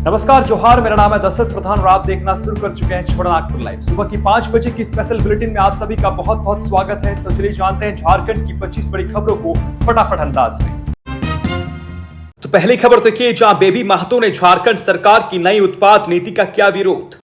नमस्कार, जोहार। मेरा नाम है दशरथ प्रधान और आप देखना शुरू कर चुके हैं छोटा नागपुर लाइव। सुबह की 5 बजे की स्पेशल बुलेटिन में आप सभी का बहुत बहुत स्वागत है। तो चलिए जानते हैं झारखंड की 25 बड़ी खबरों को फटाफट अंदाज में। तो पहली खबर देखिए, जहां बेबी महतो ने झारखंड सरकार की नई उत्पाद नीति का किया विरोध।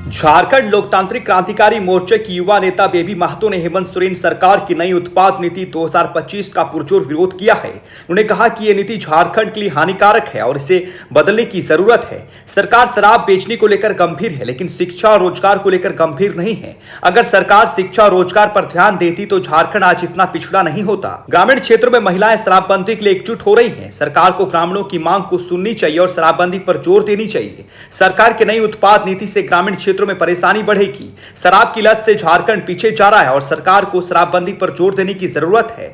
झारखंड लोकतांत्रिक क्रांतिकारी मोर्चे की युवा नेता बेबी महतो ने हेमंत सोरेन सरकार की नई उत्पाद नीति 2025 का पुरजोर विरोध किया है। उन्होंने कहा कि यह नीति झारखंड के लिए हानिकारक है और इसे बदलने की जरूरत है। सरकार शराब बेचने को लेकर गंभीर है, लेकिन शिक्षा और रोजगार को लेकर गंभीर नहीं है। अगर सरकार शिक्षा और रोजगार पर ध्यान देती तो झारखंड आज इतना पिछड़ा नहीं होता। ग्रामीण क्षेत्रों में महिलाएं शराबबंदी के लिए एकजुट हो रही हैं। सरकार को ग्रामीणों की मांग को सुननी चाहिए और शराबबंदी पर जोर देनी चाहिए। सरकार की नई उत्पाद नीति से ग्रामीण क्षेत्रों में परेशानी बढ़ेगी। शराब की लत से झारखंड पीछे जा रहा है और सरकार को शराबबंदी पर जोर देने की जरूरत है।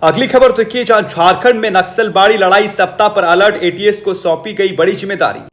अगली खबर देखिए, जहां झारखंड में नक्सलबाड़ी लड़ाई सप्ताह पर अलर्ट, एटीएस को सौंपी गई बड़ी जिम्मेदारी।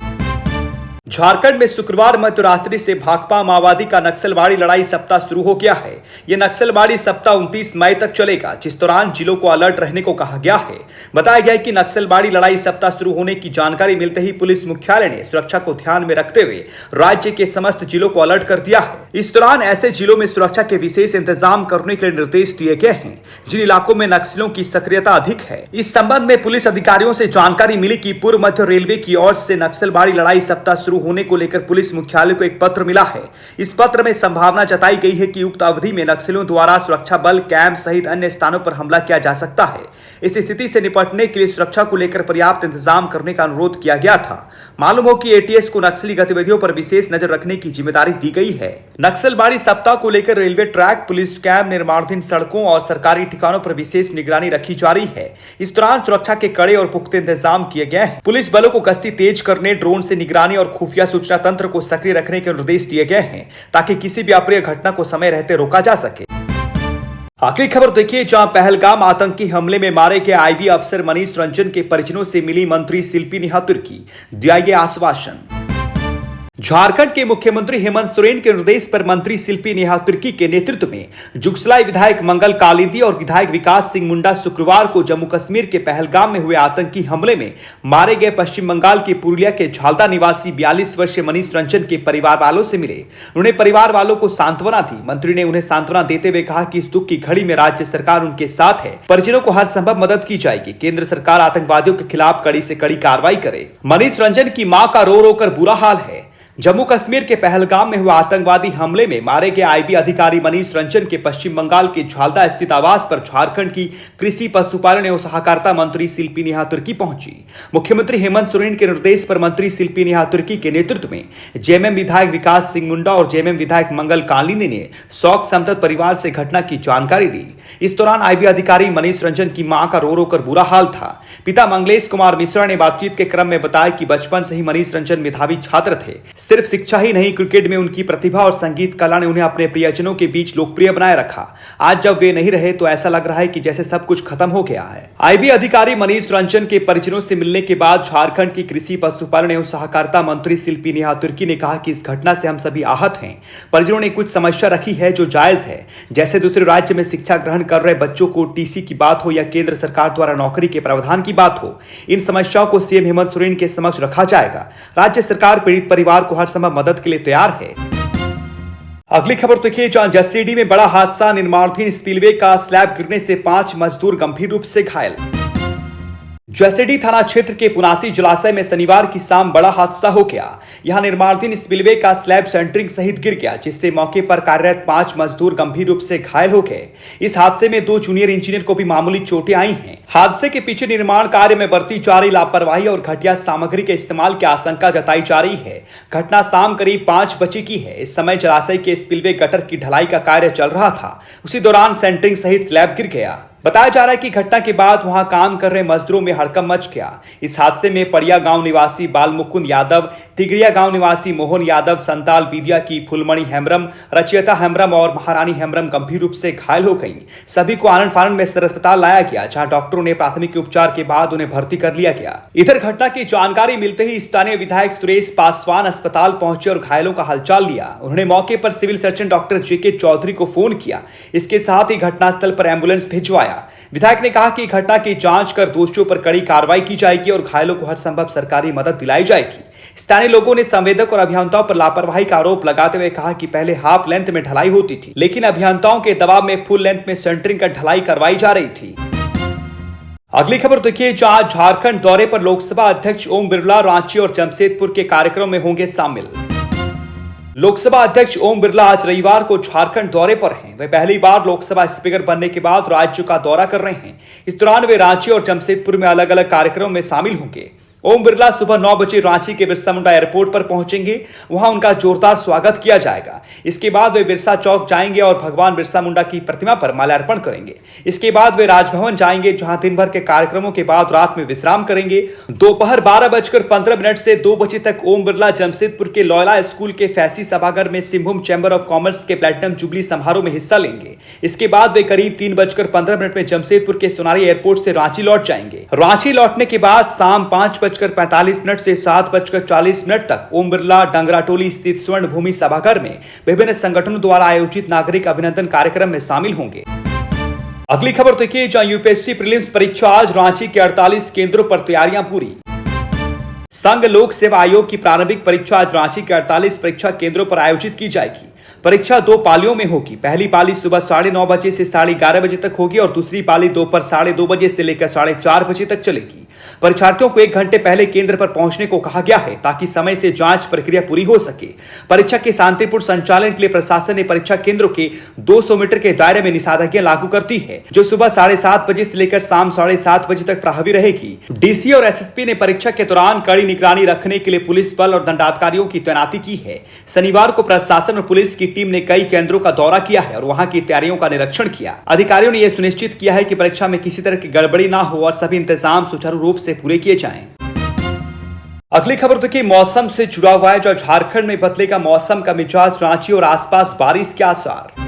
झारखंड में शुक्रवार मध्यरात्रि से भाकपा माओवादी का नक्सलबाड़ी लड़ाई सप्ताह शुरू हो गया है। यह नक्सलबाड़ी सप्ताह 29 मई तक चलेगा, जिस दौरान जिलों को अलर्ट रहने को कहा गया है। बताया गया है कि नक्सलबाड़ी लड़ाई सप्ताह शुरू होने की जानकारी मिलते ही पुलिस मुख्यालय ने सुरक्षा को ध्यान में रखते हुए राज्य के समस्त जिलों को अलर्ट कर दिया है। इस दौरान ऐसे जिलों में सुरक्षा के विशेष इंतजाम करने के लिए निर्देश दिए गए हैं जिन इलाकों में नक्सलियों की सक्रियता अधिक है। इस संबंध में पुलिस अधिकारियों से जानकारी मिली कि पूर्व मध्य रेलवे की ओर से नक्सलबाड़ी लड़ाई सप्ताह शुरू होने को लेकर पुलिस मुख्यालय को एक पत्र मिला है। इस पत्र में संभावना जताई गई है कि उक्त अवधि में नक्सलियों द्वारा सुरक्षा बल, कैंप सहित अन्य स्थानों पर हमला किया जा सकता है। इस स्थिति से निपटने के लिए सुरक्षा को लेकर पर्याप्त इंतजाम करने का अनुरोध किया गया था। मालूम हो कि एटीएस को नक्सली गतिविधियों पर विशेष नजर रखने की जिम्मेदारी दी गई है। नक्सलबाड़ी सप्ताह को लेकर रेलवे ट्रैक, पुलिस कैंप, निर्माणाधीन सड़कों और सरकारी ठिकानों पर विशेष निगरानी रखी जा रही है। इस दौरान सुरक्षा के कड़े और पुख्ते इंतजाम किए गए हैं। पुलिस बलों को गश्ती तेज करने, ड्रोन से निगरानी और खुफिया सूचना तंत्र को सक्रिय रखने के निर्देश दिए गए हैं ताकि किसी भी अप्रिय घटना को समय रहते रोका जा सके। आखिरी खबर देखिए, जहां पहलगाम आतंकी हमले में मारे गए आईबी अफसर मनीष रंजन के परिजनों से मिली मंत्री शिल्पी नेहा तुर्की, दिया गया आश्वासन। झारखंड के मुख्यमंत्री हेमंत सोरेन के निर्देश पर मंत्री शिल्पी नेहा तुर्की के नेतृत्व में जुगसलाई विधायक मंगल कालिंदी और विधायक विकास सिंह मुंडा शुक्रवार को जम्मू कश्मीर के पहलगाम में हुए आतंकी हमले में मारे गए पश्चिम बंगाल के पुरुलिया के झालदा निवासी 42 वर्षीय मनीष रंजन के परिवार वालों से मिले। उन्होंने परिवार वालों को सांत्वना दी। मंत्री ने उन्हें सांत्वना देते हुए कहा कि इस दुख की घड़ी में राज्य सरकार उनके साथ है। परिजनों को हर संभव मदद की जाएगी। केंद्र सरकार आतंकवादियों के खिलाफ कड़ी से कड़ी कार्रवाई करे। मनीष रंजन की मां का रो रो कर बुरा हाल है। जम्मू कश्मीर के पहलगाम में हुए आतंकवादी हमले में मारे गए आईबी अधिकारी मनीष रंजन के पश्चिम बंगाल के झालदा स्थित आवास पर झारखंड की कृषि, पशुपालन एवं सहकारिता मंत्री शिल्पी नेहा तुर्की पहुंची। मुख्यमंत्री हेमंत सोरेन के निर्देश पर मंत्री शिल्पी नेहा तुर्की के नेतृत्व में जेएमएम विधायक विकास सिंह मुंडा और जेएमएम विधायक मंगल कालिंदी ने शोक संतप्त परिवार से घटना की जानकारी दी। इस दौरान आईबी अधिकारी मनीष रंजन की मां का रो रो कर बुरा हाल था। पिता मंगलेश कुमार मिश्रा ने बातचीत के क्रम में बताया कि बचपन से ही मनीष रंजन मेधावी छात्र थे। सिर्फ शिक्षा ही नहीं, क्रिकेट में उनकी प्रतिभा और संगीत कला ने उन्हें अपने प्रियजनों के बीच लोकप्रिय बनाए रखा। आज जब वे नहीं रहे तो ऐसा लग रहा है कि जैसे सब कुछ खत्म हो गया है। आईबी अधिकारी मनीष रंजन के परिजनों से मिलने के बाद झारखंड की कृषि, पशुपालन एवं सहकारिता मंत्री शिल्पी नेहा तुर्की ने कहा कि इस घटना से हम सभी आहत हैं। परिजनों ने कुछ समस्या रखी है जो जायज है, जैसे दूसरे राज्य में शिक्षा ग्रहण कर रहे बच्चों को टीसी की बात हो या केंद्र सरकार द्वारा नौकरी के प्रावधान की बात हो। इन समस्याओं को सीएम हेमंत सोरेन के समक्ष रखा जाएगा। राज्य सरकार पीड़ित परिवार को हर समय मदद के लिए तैयार है। अगली खबर देखिए, जहां जसीडीह में बड़ा हादसा, निर्माणाधीन स्पिलवे का स्लैब गिरने से 5 मजदूर गंभीर रूप से घायल। जसीडीह थाना क्षेत्र के पुनासी जलाशय में शनिवार की शाम बड़ा हादसा हो गया। यहां निर्माणाधीन स्पिलवे का स्लैब सेंटरिंग सहित गिर गया, जिससे मौके पर कार्यरत 5 मजदूर गंभीर रूप से घायल हो गए। इस हादसे में 2 जूनियर इंजीनियर को भी मामूली चोटें आई हैं। हादसे के पीछे निर्माण कार्य में बरती जा रही लापरवाही और घटिया सामग्री के इस्तेमाल की आशंका जताई जा रही है। घटना शाम करीब 5 बजे की है। इस समय जलाशय के स्पिलवे गटर की ढलाई का कार्य चल रहा था। उसी दौरान सेंटरिंग सहित स्लैब गिर गया। बताया जा रहा है कि घटना के बाद वहां काम कर रहे मजदूरों में हड़कंप मच गया। इस हादसे में पड़िया गांव निवासी बालमुकुंद यादव, तिगरिया गांव निवासी मोहन यादव, संताल बीदिया की फुलमणि हेम्ब्रम, रचयता हेम्ब्रम और महारानी हेम्ब्रम गंभीर रूप से घायल हो गई। सभी को आनंद फानंद में सदर अस्पताल लाया गया, जहां डॉक्टरों ने प्राथमिक उपचार के बाद उन्हें भर्ती कर लिया गया। इधर घटना की जानकारी मिलते ही स्थानीय विधायक सुरेश पासवान अस्पताल पहुंचे और घायलों का हालचाल लिया। उन्होंने मौके पर सिविल सर्जन डॉक्टर जेके चौधरी को फोन किया। इसके साथ ही घटनास्थल पर एम्बुलेंस भिजवाया। करवाया। विधायक ने कहा कि घटना की जांच कर दोषियों पर कड़ी कार्रवाई की जाएगी और घायलों को हर संभव सरकारी मदद दिलाई जाएगी। स्थानीय लोगों ने संवेदक और अभियंताओं पर लापरवाही का आरोप लगाते हुए कहा कि पहले हाफ लेंथ में ढलाई होती थी, लेकिन अभियंताओं के दबाव में फुल लेंथ में सेंटरिंग कर ढलाई करवाई जा रही थी। अगली खबर देखिए, जहां झारखंड दौरे पर लोकसभा अध्यक्ष ओम बिरला रांची और जमशेदपुर के कार्यक्रम में होंगे शामिल। लोकसभा अध्यक्ष ओम बिरला आज रविवार को झारखंड दौरे पर हैं। वे पहली बार लोकसभा स्पीकर बनने के बाद राज्य का दौरा कर रहे हैं। इस दौरान वे रांची और जमशेदपुर में अलग अलग कार्यक्रमों में शामिल होंगे। ओम बिरला सुबह 9 बजे रांची के बिरसा मुंडा एयरपोर्ट पर पहुंचेंगे। वहां उनका जोरदार स्वागत किया जाएगा। इसके बाद वे बिरसा चौक जाएंगे और भगवान बिरसा मुंडा की प्रतिमा पर माल्यार्पण करेंगे। इसके बाद वे राजभवन जाएंगे, जहां दिन भर के कार्यक्रमों के बाद रात में विश्राम करेंगे। दोपहर 12:15 से 2 बजे तक ओम बिरला जमशेदपुर के लॉयला स्कूल के फैसी सभागार में सिंहभूम चैंबर ऑफ कॉमर्स के प्लेटिनम जुबली समारोह में हिस्सा लेंगे। इसके बाद वे करीब 3:15 में जमशेदपुर के सोनारी एयरपोर्ट से रांची लौट जाएंगे। रांची लौटने के बाद शाम 5:45 से 7:40 तक ओम बिरला डंगराटोली स्थित स्वर्ण भूमि सभागार में विभिन्न संगठनों द्वारा आयोजित नागरिक अभिनंदन कार्यक्रम में शामिल होंगे। अगली खबर देखिए, जहां यूपीएससी प्रीलिम्स परीक्षा आज रांची के 48 केंद्रों पर तैयारियां पूरी। संघ लोक सेवा आयोग की प्रारंभिक परीक्षा आज रांची के 48 परीक्षा केंद्रों पर आयोजित की जाएगी। परीक्षा 2 पालियों में होगी। पहली पाली सुबह 9:30 बजे से 11:30 बजे तक होगी और दूसरी पाली दोपहर 2:30 बजे से लेकर 4:30 बजे तक चलेगी। परीक्षार्थियों को 1 घंटे पहले केंद्र पर पहुंचने को कहा गया है, ताकि समय से जांच प्रक्रिया पूरी हो सके। परीक्षा के शांतिपूर्ण संचालन के लिए प्रशासन ने परीक्षा केंद्रों के 200 मीटर के दायरे में निषेधाज्ञा लागू कर दी है, जो सुबह 7:30 बजे से लेकर शाम 7:30 बजे तक प्रभावी रहेगी। डीसी और एसएसपी ने परीक्षा के दौरान कड़ी निगरानी रखने के लिए पुलिस बल और दंडाधिकारियों की तैनाती की है। शनिवार को प्रशासन और पुलिस की टीम ने कई केंद्रों का दौरा किया है और वहां की तैयारियों का निरीक्षण किया। अधिकारियों ने यह सुनिश्चित किया है कि परीक्षा में किसी तरह की गड़बड़ी ना हो और सभी इंतजाम सुचारू रूप से पूरे किए जाएं। अगली खबर देखिए, मौसम से जुड़ा हुआ है, जो झारखंड में बदलेगा मौसम का मिजाज, रांची और आसपास बारिश के आसार।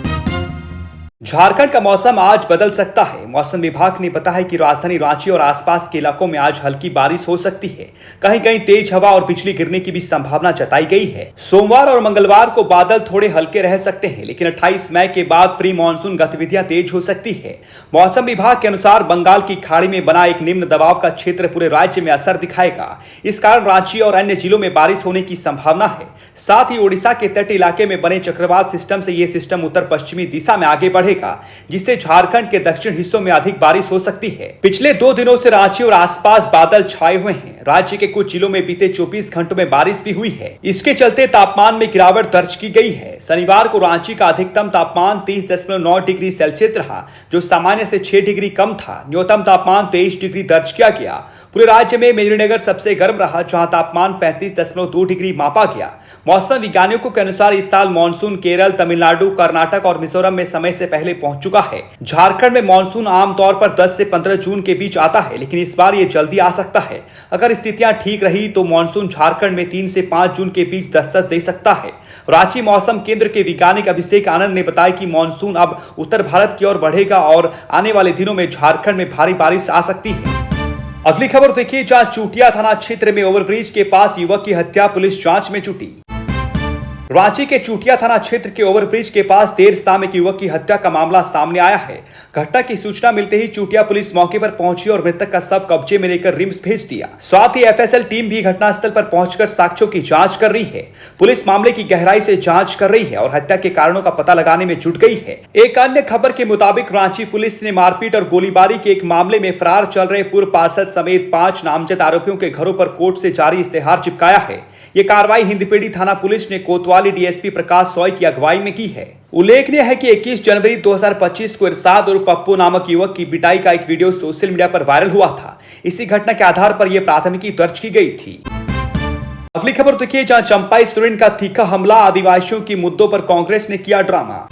झारखंड का मौसम आज बदल सकता है। मौसम विभाग ने बताया है कि राजधानी रांची और आसपास के इलाकों में आज हल्की बारिश हो सकती है। कहीं कहीं तेज हवा और बिजली गिरने की भी संभावना जताई गई है। सोमवार और मंगलवार को बादल थोड़े हल्के रह सकते हैं, लेकिन 28 मई के बाद प्री मानसून गतिविधियां तेज हो सकती है। मौसम विभाग के अनुसार बंगाल की खाड़ी में बना एक निम्न दबाव का क्षेत्र पूरे राज्य में असर दिखाएगा। इस कारण रांची और अन्य जिलों में बारिश होने की संभावना है। साथ ही ओडिशा के तटीय इलाके में बने चक्रवात सिस्टम से यह सिस्टम उत्तर पश्चिमी दिशा में आगे बढ़ेगा, जिससे झारखंड के दक्षिण हिस्सों में अधिक बारिश हो सकती है। पिछले 2 दिनों से रांची और आसपास बादल छाए हुए हैं। राज्य के कुछ जिलों में बीते 24 घंटों में बारिश भी हुई है। इसके चलते तापमान में गिरावट दर्ज की गई है। शनिवार को रांची का अधिकतम तापमान 30.9 डिग्री सेल्सियस रहा, जो सामान्य से 6 डिग्री कम था। न्यूनतम तापमान 23 डिग्री दर्ज किया गया। पूरे राज्य में मेदिनीनगर सबसे गर्म रहा, जहां तापमान 35.2 डिग्री मापा गया। मौसम वैज्ञानिकों के अनुसार इस साल मानसून केरल, तमिलनाडु, कर्नाटक और मिजोरम में समय से पहले पहुंच चुका है। झारखंड में मानसून आमतौर पर 10 से 15 जून के बीच आता है, लेकिन इस बार ये जल्दी आ सकता है। अगर स्थितियां ठीक रही तो मानसून झारखंड में 3 से 5 जून के बीच दस्तक दे सकता है। रांची मौसम केंद्र के वैज्ञानिक अभिषेक आनंद ने बताया कि मानसून अब उत्तर भारत की ओर बढ़ेगा और आने वाले दिनों में झारखंड में भारी बारिश आ सकती है। अगली खबर देखिए, जहां चूटिया थाना क्षेत्र में ओवरब्रिज के पास युवक की हत्या, पुलिस जांच में जुटी। रांची के चूटिया थाना क्षेत्र के ओवरब्रिज के पास देर शाम एक युवक की हत्या का मामला सामने आया है। घटना की सूचना मिलते ही चूटिया पुलिस मौके पर पहुंची और मृतक का शव कब्जे में लेकर रिम्स भेज दिया। साथ ही एफएसएल टीम भी घटनास्थल पर पहुंचकर साक्ष्यों की जांच कर रही है। पुलिस मामले की गहराई से जांच कर रही है और हत्या के कारणों का पता लगाने में जुट गई है। एक अन्य खबर के मुताबिक रांची पुलिस ने मारपीट और गोलीबारी के एक मामले में फरार चल रहे पूर्व पार्षद समेत 5 नामजद आरोपियों के घरों पर कोर्ट से जारी इश्तेहार चिपकाया है। ये कार्रवाई हिंदपीढ़ी थाना पुलिस ने कोतवाली डीएसपी प्रकाश सॉय की अगुवाई में की है। उल्लेखनीय है कि 21 जनवरी 2025 को इरशाद और पप्पू नामक युवक की पिटाई का एक वीडियो सोशल मीडिया पर वायरल हुआ था। इसी घटना के आधार पर यह प्राथमिकी दर्ज की गई थी। अगली खबर देखिए, जहां चंपाई सोरेन का तीखा हमला, आदिवासियों की मुद्दों पर कांग्रेस ने किया ड्रामा।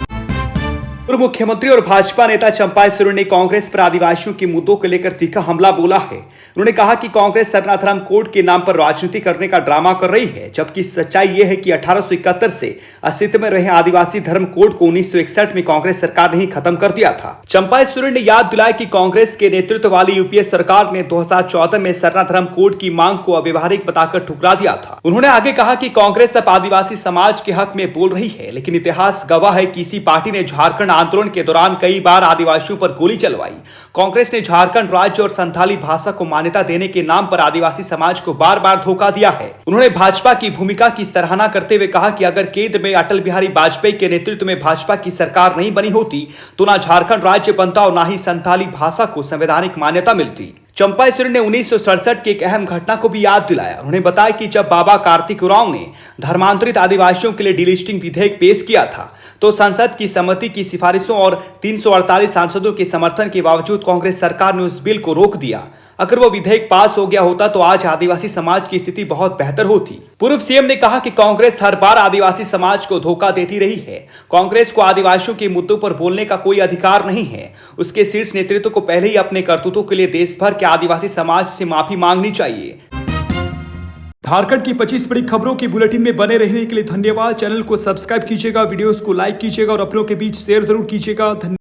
पूर्व मुख्यमंत्री और भाजपा नेता चंपाई सोरेन ने कांग्रेस पर आदिवासियों के मुद्दों को लेकर तीखा हमला बोला है। उन्होंने कहा कि कांग्रेस सरनाथरम कोड के नाम पर राजनीति करने का ड्रामा कर रही है, जबकि सच्चाई यह है कि 1871 से अस्तित्व में रहे आदिवासी धर्म कोड को 1961 में कांग्रेस सरकार ने ही खत्म कर दिया था। चंपाई सोरेन ने याद दिलाया कि कांग्रेस के नेतृत्व वाली यूपीए सरकार ने 2014 में सरनाथरम कोड की मांग को अव्यवहारिक बताकर ठुकरा दिया था। उन्होंने आगे कहा कि कांग्रेस अब आदिवासी समाज के हक में बोल रही है, लेकिन इतिहास गवाह है कि इसी पार्टी ने झारखंड आंदोलन के दौरान कई बार आदिवासियों पर गोली चलवाई। कांग्रेस ने झारखंड राज्य और संथाली भाषा को मान्यता देने के नाम पर आदिवासी समाज को बार बार धोखा दिया है। उन्होंने भाजपा की भूमिका की सराहना करते हुए कहा कि अगर केंद्र में अटल बिहारी वाजपेयी के नेतृत्व में भाजपा की सरकार नहीं बनी होती तो ना झारखंड राज्य बनता और ना ही संथाली भाषा को संवैधानिक मान्यता मिलती। चंपा सोरेन ने 1967 की एक अहम घटना को भी याद दिलाया। उन्होंने बताया कि जब बाबा कार्तिक उरांव ने धर्मांतरित आदिवासियों के लिए डिलिस्टिंग विधेयक पेश किया था तो संसद की समिति की सिफारिशों और 348 सांसदों के समर्थन के बावजूद कांग्रेस सरकार ने उस बिल को रोक दिया। अगर वो विधेयक पास हो गया होता तो आज आदिवासी समाज की स्थिति बहुत बेहतर होती। पूर्व सीएम ने कहा कि कांग्रेस हर बार आदिवासी समाज को धोखा देती रही है। कांग्रेस को आदिवासियों के मुद्दों पर बोलने का कोई अधिकार नहीं है। उसके शीर्ष नेतृत्व को पहले ही अपने करतूतों के लिए देश भर के आदिवासी समाज से माफी मांगनी चाहिए। झारखंड की 25 बड़ी खबरों की बुलेटिन में बने रहने के लिए धन्यवाद। चैनल को सब्सक्राइब कीजिएगा, वीडियोस को लाइक कीजिएगा और अपनों के बीच शेयर जरूर कीजिएगा।